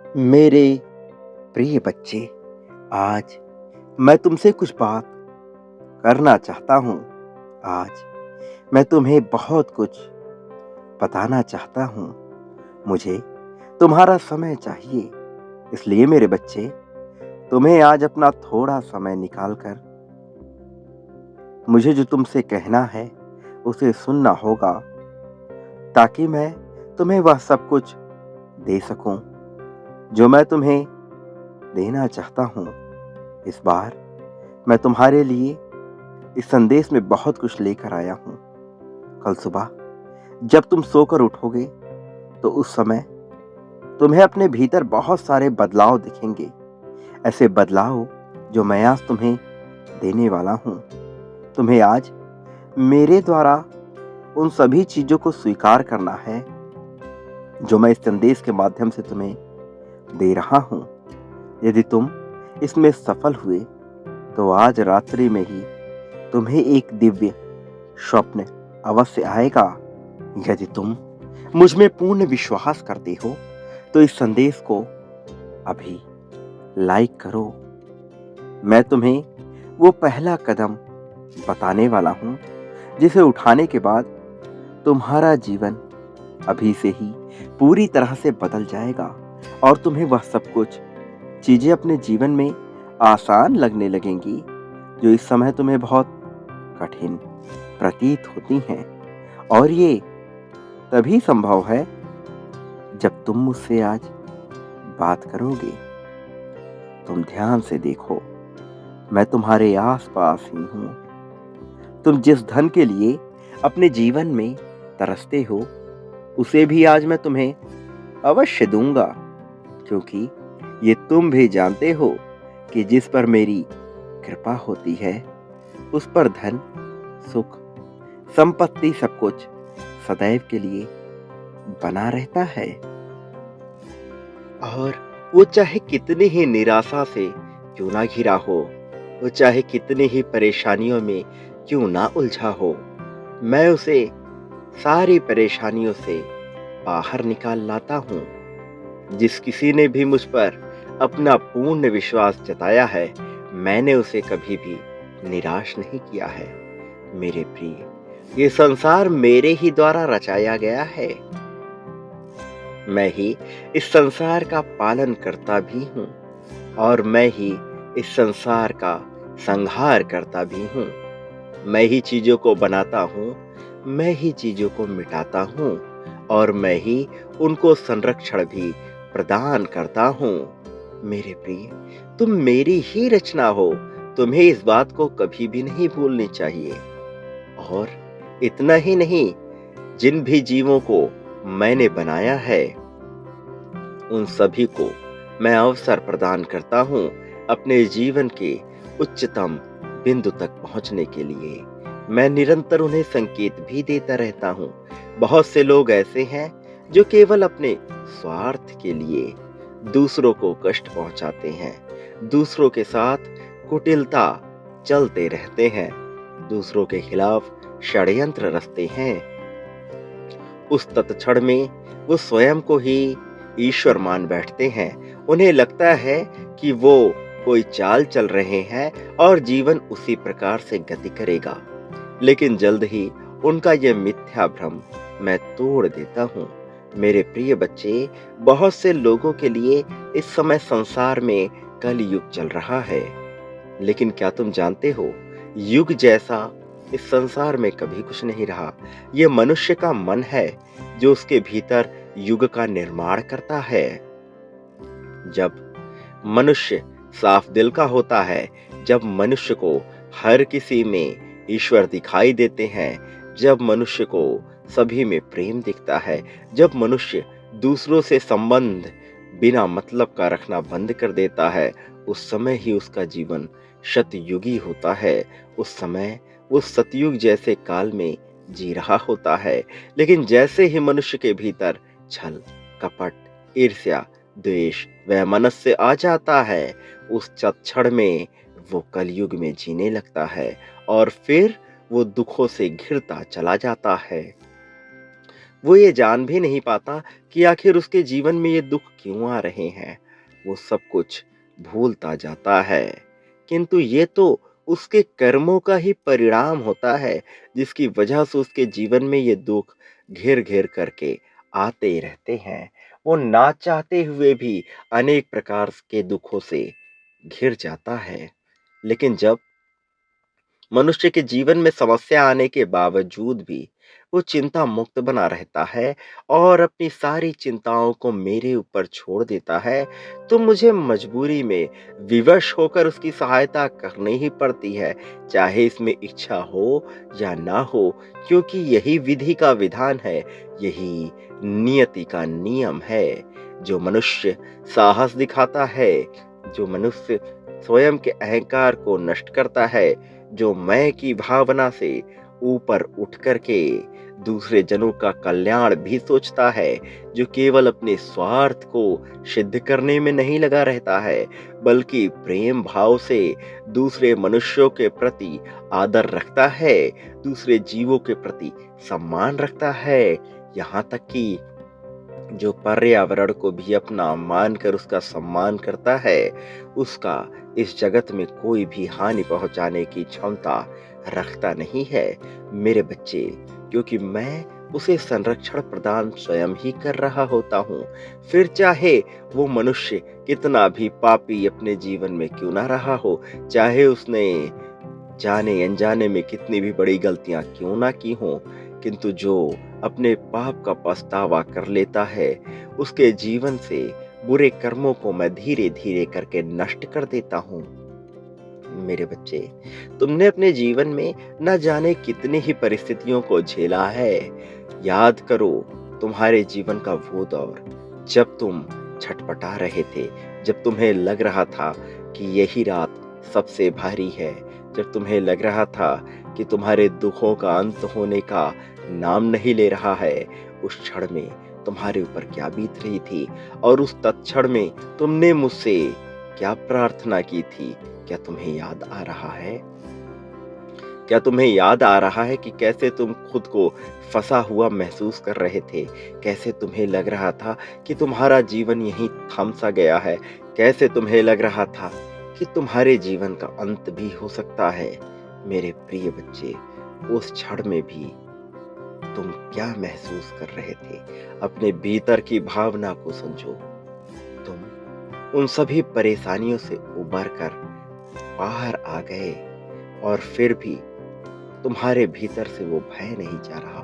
मेरे प्रिय बच्चे, आज मैं तुमसे कुछ बात करना चाहता हूँ। आज मैं तुम्हें बहुत कुछ बताना चाहता हूँ। मुझे तुम्हारा समय चाहिए। इसलिए मेरे बच्चे, तुम्हें आज अपना थोड़ा समय निकाल कर मुझे जो तुमसे कहना है उसे सुनना होगा, ताकि मैं तुम्हें वह सब कुछ दे सकूं जो मैं तुम्हें देना चाहता हूँ। इस बार मैं तुम्हारे लिए इस संदेश में बहुत कुछ लेकर आया हूँ। कल सुबह जब तुम सोकर उठोगे तो उस समय तुम्हें अपने भीतर बहुत सारे बदलाव दिखेंगे। ऐसे बदलाव जो मैं आज तुम्हें देने वाला हूँ। तुम्हें आज मेरे द्वारा उन सभी चीजों को स्वीकार करना है जो मैं इस संदेश के माध्यम से तुम्हें दे रहा हूँ। यदि तुम इसमें सफल हुए तो आज रात्रि में ही तुम्हें एक दिव्य स्वप्न अवश्य आएगा। यदि तुम मुझ में पूर्ण विश्वास करते हो तो इस संदेश को अभी लाइक करो। मैं तुम्हें वो पहला कदम बताने वाला हूं जिसे उठाने के बाद तुम्हारा जीवन अभी से ही पूरी तरह से बदल जाएगा और तुम्हें वह सब कुछ चीजें अपने जीवन में आसान लगने लगेंगी जो इस समय तुम्हें बहुत कठिन प्रतीत होती हैं। और ये तभी संभव है जब तुम मुझसे आज बात करोगे। तुम ध्यान से देखो, मैं तुम्हारे आसपास ही हूं। तुम जिस धन के लिए अपने जीवन में तरसते हो उसे भी आज मैं तुम्हें अवश्य दूंगा, क्योंकि ये तुम भी जानते हो कि जिस पर मेरी कृपा होती है उस पर धन, सुख, संपत्ति सब कुछ सदैव के लिए बना रहता है। और वो चाहे कितनी ही निराशा से क्यों ना घिरा हो, वो चाहे कितनी ही परेशानियों में क्यों ना उलझा हो, मैं उसे सारी परेशानियों से बाहर निकाल लाता हूँ। जिस किसी ने भी मुझ पर अपना पूर्ण विश्वास जताया है, मैंने उसे कभी भी निराश नहीं किया है। मेरे प्रिय, ये संसार मेरे ही द्वारा रचाया गया है। मैं ही इस संसार का पालन करता भी हूँ और मैं ही इस संसार का संहार करता भी हूँ। मैं ही चीजों को बनाता हूँ, मैं ही चीजों को मिटाता हूँ और मैं ही उनको संरक्षण भी प्रदान करता हूँ। मेरे प्रिय, तुम मेरी ही रचना हो, तुम्हें इस बात को कभी भी नहीं भूलनी चाहिए। और इतना ही नहीं, जिन भी जीवों को मैंने बनाया है उन सभी को मैं अवसर प्रदान करता हूँ अपने जीवन के उच्चतम बिंदु तक पहुंचने के लिए। मैं निरंतर उन्हें संकेत भी देता रहता हूँ। बहुत से लोग ऐसे हैं जो केवल अपने स्वार्थ के लिए दूसरों को कष्ट पहुंचाते हैं, दूसरों के साथ कुटिलता चलते रहते हैं, दूसरों के खिलाफ षड्यंत्र रचते हैं। उस तत्क्षण में वो स्वयं को ही ईश्वर मान बैठते हैं। उन्हें लगता है कि वो कोई चाल चल रहे हैं और जीवन उसी प्रकार से गति करेगा। लेकिन जल्द ही उनका यह मिथ्या भ्रम मैं तोड़ देता हूँ। मेरे प्रिय बच्चे, बहुत से लोगों के लिए इस समय संसार में कलयुग चल रहा है। लेकिन क्या तुम जानते हो, युग जैसा इस संसार में कभी कुछ नहीं रहा। यह मनुष्य का मन है जो उसके भीतर युग का निर्माण करता है। जब मनुष्य साफ दिल का होता है, जब मनुष्य को हर किसी में ईश्वर दिखाई देते हैं, जब मनुष्य को सभी में प्रेम दिखता है, जब मनुष्य दूसरों से संबंध बिना मतलब का रखना बंद कर देता है, उस समय ही उसका जीवन शतयुगी होता है। उस समय वो सतयुग जैसे काल में जी रहा होता है। लेकिन जैसे ही मनुष्य के भीतर छल, कपट, ईर्ष्या, द्वेष, वैमनस्य आ जाता है, उस क्षण में वो कलयुग में जीने लगता है और फिर वो दुखों से घिरता चला जाता है। वो ये जान भी नहीं पाता कि आखिर उसके जीवन में ये दुख क्यों आ रहे हैं। वो सब कुछ भूलता जाता है, किंतु ये तो उसके कर्मों का ही परिणाम होता है, जिसकी वजह से उसके जीवन में ये दुख घेर घेर करके आते रहते हैं। वो ना चाहते हुए भी अनेक प्रकार के दुखों से घिर जाता है। लेकिन जब मनुष्य के जीवन में समस्या आने के बावजूद भी वो चिंता मुक्त बना रहता है और अपनी सारी चिंताओं को मेरे ऊपर छोड़ देता है, तो मुझे मजबूरी में विवश होकर उसकी सहायता करनी ही पड़ती है, चाहे इसमें इच्छा हो या ना हो, क्योंकि यही विधि का विधान है, यही नियति का नियम है। जो मनुष्य साहस दिखाता है, जो मनुष्य स्वयं के अहंकार को नष्ट करता है, जो मैं की भावना से ऊपर उठ करके दूसरे जनों का कल्याण भी सोचता है, जो केवल अपने स्वार्थ को सिद्ध करने में नहीं लगा रहता है, बल्कि प्रेम भाव से दूसरे मनुष्यों के प्रति आदर रखता है, दूसरे जीवों के प्रति सम्मान रखता है, यहाँ तक कि जो पर्यावरण को भी अपना मानकर उसका सम्मान करता है, उसका इस जगत में कोई भी हानि पहुंचाने की क्षमता रखता नहीं है, मेरे बच्चे। क्योंकि मैं उसे संरक्षण प्रदान स्वयं ही कर रहा होता हूँ, फिर चाहे वो मनुष्य कितना भी पापी अपने जीवन में क्यों ना रहा हो, चाहे उसने जाने अनजाने में कितनी भी बड़ी गलतियां क्यों ना की हों, किंतु जो अपने पाप का पछतावा कर लेता है, उसके जीवन से बुरे कर्मों को मैं धीरे धीरे करके नष्ट कर देता हूँ। मेरे बच्चे, तुमने अपने जीवन में न जाने कितनी ही परिस्थितियों को झेला है। याद करो तुम्हारे जीवन का वो दौर, जब तुम छटपटा रहे थे, जब तुम्हें लग रहा था कि यही रात सबसे भारी है, जब तुम्हें लग रहा था कि तुम्हारे दुखों का अंत होने का नाम नहीं ले रहा है। उस क्षण में तुम्हारे ऊपर क्या बीत रही थी और उस तत्क्षण में तुमने मुझसे क्या प्रार्थना की थी? क्या तुम्हें याद आ रहा है? क्या तुम्हें याद आ रहा है कि कैसे तुम खुद को फंसा हुआ महसूस कर रहे थे? कैसे तुम्हें लग रहा था कि तुम्हारा जीवन यहीं थम सा गया है? कैसे तुम्हें लग रहा था कि तुम्हारे जीवन का अंत भी हो सकता है? मेरे प्रिय बच्चे, उस क्षण में भी तुम क्या महसूस कर रहे थे? अपने भीतर की भावना को समझो। तुम उन सभी परेशानियों से उबर कर बाहर आ गए और फिर भी तुम्हारे भीतर से वो भय नहीं जा रहा।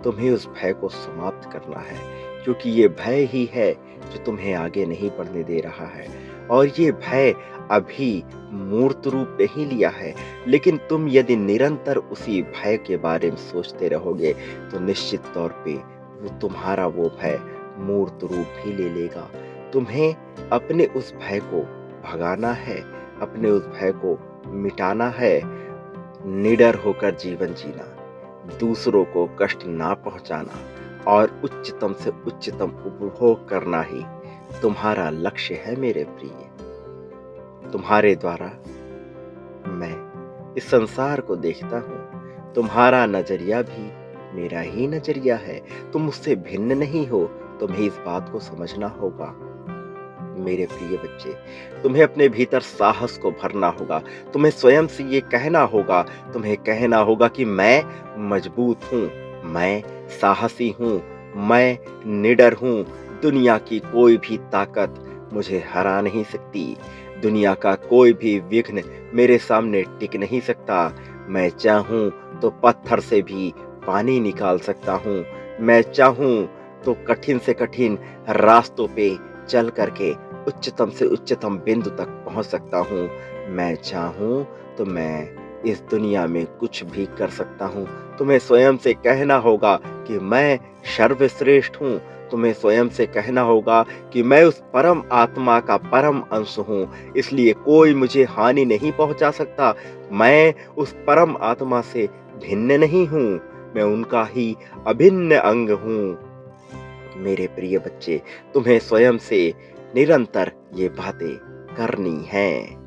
तुम्हें उस भय को समाप्त करना है, क्योंकि ये भय ही है जो तुम्हें आगे नहीं बढ़ने दे रहा है। और ये भय अभी मूर्त रूप नहीं लिया है, लेकिन तुम यदि निरंतर उसी भय के बारे में सोचते रहोगे, तो निश्चित तौर पे वो तुम्हारा वो भय मूर्त रूप ही ले लेगा। तुम्हें अपने उस भय को भगाना है, अपने उस भय को मिटाना है, निडर होकर जीवन जीना, दूसरों को कष्ट ना पहुंचाना और उच्चतम से उच्चतम उपभोग करना ही तुम्हारा लक्ष्य है मेरे प्रिय। तुम्हारे द्वारा मैं इस संसार को देखता हूँ, तुम्हारा नजरिया भी मेरा ही नजरिया है, तुम मुझसे भिन्न नहीं हो, तुम्हें इस बात को समझना होगा। मेरे प्रिय बच्चे, तुम्हें अपने भीतर साहस को भरना होगा, तुम्हें स्वयं से ये कहना होगा, तुम्हें कहना होगा कि मैं मजबूत हूँ, मैं साहसी हूँ, मैं निडर हूँ, दुनिया की कोई भी ताकत मुझे हरा नहीं सकती, दुनिया का कोई भी विघ्न मेरे सामने टिक नहीं सकता। मैं चाहूँ तो पत्थर से भी पानी निकाल सकता हूँ, मैं चाहूँ तो कठिन से कठिन रास्तों पे चल करके उच्चतम से उच्चतम बिंदु तक पहुंच सकता हूँ। मैं चाहूँ तो मैं इस दुनिया में कुछ भी कर सकता हूँ। तुम्हें स्वयं से कहना होगा कि मैं सर्वश्रेष्ठ हूँ, तुम्हें स्वयं से कहना होगा कि मैं उस परम आत्मा का परम अंश हूँ, इसलिए कोई मुझे हानि नहीं पहुंचा सकता। मैं उस परम आत्मा से भिन्न नहीं हूँ, मैं उनका ही अभिन्न अंग हूँ। मेरे प्रिय बच्चे, तुम्हें स्वयं से निरंतर ये बातें करनी हैं।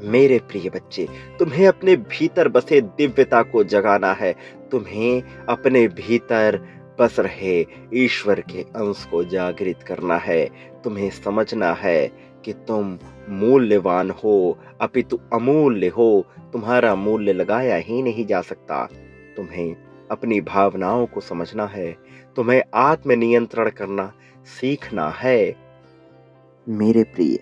मेरे प्रिय बच्चे, तुम्हें अपने भीतर बसे दिव्यता को जगाना है, तुम्हें अपने भीतर बस रहे ईश्वर के अंश को जागृत करना है। तुम्हें समझना है कि तुम मूल्यवान हो, अपितु अमूल्य हो। तुम्हारा मूल्य लगाया ही नहीं जा सकता। तुम्हें अपनी भावनाओं को समझना है। तुम्हें आत्मनियंत्रण करना सीखना है। मेरे प्रिय,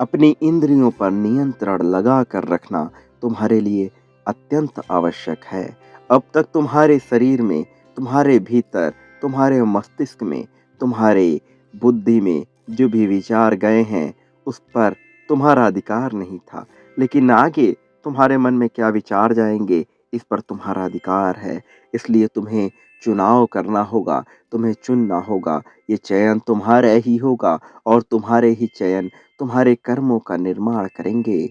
अपनी इंद्रियों पर नियंत्रण लगा कर रखना तुम्हारे लिए अत्यंत आवश्यक है। अब तक तुम्हारे शरीर में, तुम्हारे भीतर, तुम्हारे मस्तिष्क में, तुम्हारे बुद्धि में जो भी विचार गए हैं, उस पर तुम्हारा अधिकार नहीं था। लेकिन आगे तुम्हारे मन में क्या विचार जाएंगे, इस पर तुम्हारा अधिकार है। इसलिए तुम्हें चुनाव करना होगा, तुम्हें चुनना होगा। ये चयन तुम्हारा ही होगा और तुम्हारे ही चयन तुम्हारे कर्मों का निर्माण करेंगे।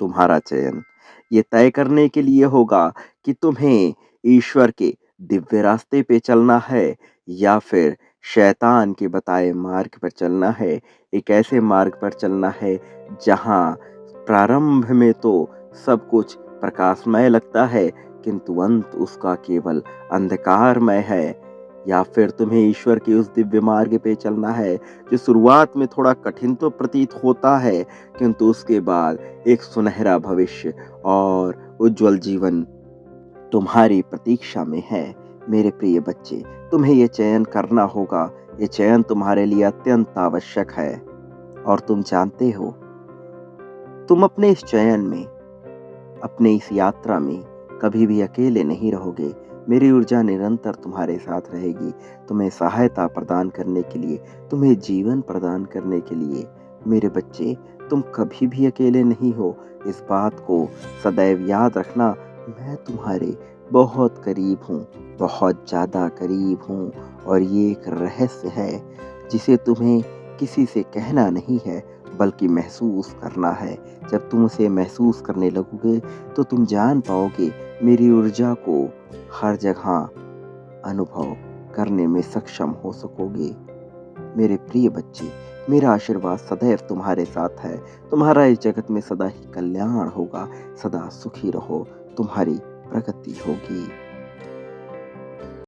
तुम्हारा चयन ये तय करने के लिए होगा कि तुम्हें ईश्वर के दिव्य रास्ते पे चलना है या फिर शैतान के बताए मार्ग पर चलना है। एक ऐसे मार्ग पर चलना है जहां प्रारंभ में तो सब कुछ प्रकाशमय लगता है, किंतु अंत उसका केवल अंधकारमय है। या फिर तुम्हें ईश्वर के उस दिव्य मार्ग पे चलना है जो शुरुआत में थोड़ा कठिन तो प्रतीत होता है, किंतु उसके बाद एक सुनहरा भविष्य और उज्जवल जीवन तुम्हारी प्रतीक्षा में है। मेरे प्रिय बच्चे, तुम्हें ये चयन करना होगा। ये चयन तुम्हारे लिए अत्यंत आवश्यक है। और तुम जानते हो, तुम अपने इस चयन में, अपने इस यात्रा में कभी भी अकेले नहीं रहोगे। मेरी ऊर्जा निरंतर तुम्हारे साथ रहेगी, तुम्हें सहायता प्रदान करने के लिए, तुम्हें जीवन प्रदान करने के लिए। मेरे बच्चे, तुम कभी भी अकेले नहीं हो। इस बात को सदैव याद रखना। मैं तुम्हारे बहुत करीब हूँ, बहुत ज़्यादा करीब हूँ। और ये एक रहस्य है जिसे तुम्हें किसी से कहना नहीं है, बल्कि महसूस करना है। जब तुम उसे महसूस करने लगोगे तो तुम जान पाओगे, मेरी ऊर्जा को हर जगह अनुभव करने में सक्षम हो सकोगे। मेरे प्रिय बच्चे, मेरा आशीर्वाद सदैव तुम्हारे साथ है। तुम्हारा इस जगत में सदा ही कल्याण होगा। सदा सुखी रहो, तुम्हारी प्रगति होगी।